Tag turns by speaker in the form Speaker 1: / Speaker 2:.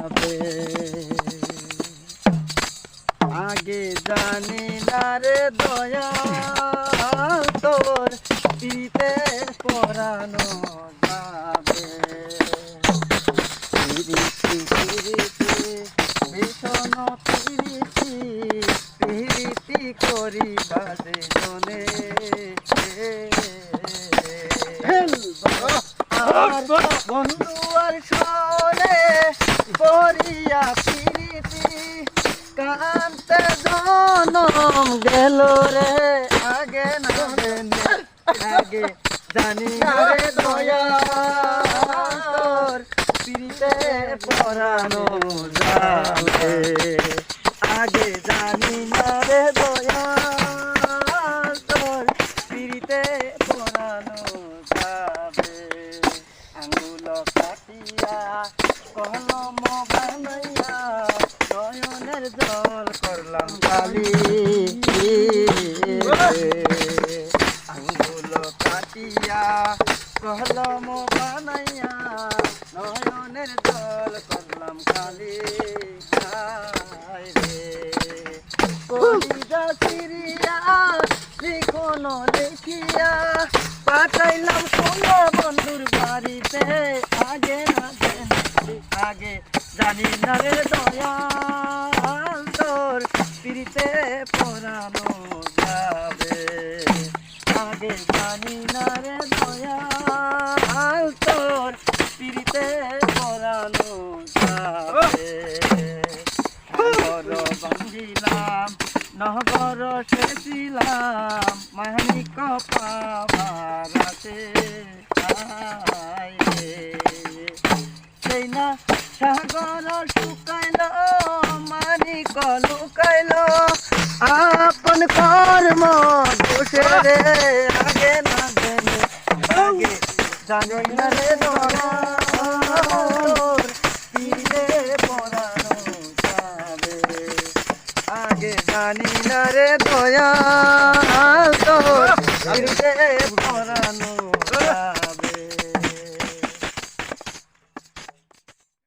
Speaker 1: যাবে। আগে জানি না রে দয়াল তোর পিরিতের পরানো যাবে। পিরিতি পিরিতি ভীষণ পিরিতি পিরিতি করি বাজে জনে। বন্ধু আর শোনে পরিয়া পিরিতি কান্তে জনম গেল রে। আগে না আগে জানি না রে দয়াল পিরিতে পরানো যাবে। আগে জানি না রে দয়াল তোর পিরিতে পরানো যাবে। আঙ্গুল কাটিয়া কলম বানাইয়া নয়নের জল করলাম কালি। আঙ্গুল কাটিয়া কলম বানাইয়া নয়নের জল করলাম কালি। কলিজা সিরিয়া লিখন দেখিয়া পাঠাইলাম কোনো বন্ধুর বাড়িতে। আগে না আগে জানি না রে দয়াল তোর পিরিতে পরানো যাবে। আগে জানি না রে দয়াল তোর পিরিতে পরানো যাবে। সাগর বাঁধিলাম নহবর সেছিলাম মানিক পাবার আছে। সেই না সাগর শুকাইল মানিক লুকাইল আপন কর্ম দোষে রে। আগে না গেলে আগে জানি না রে দয়াল পিরিতে পরানো যাবে। আগে জানি না রে দয়াল তোর পিরিতে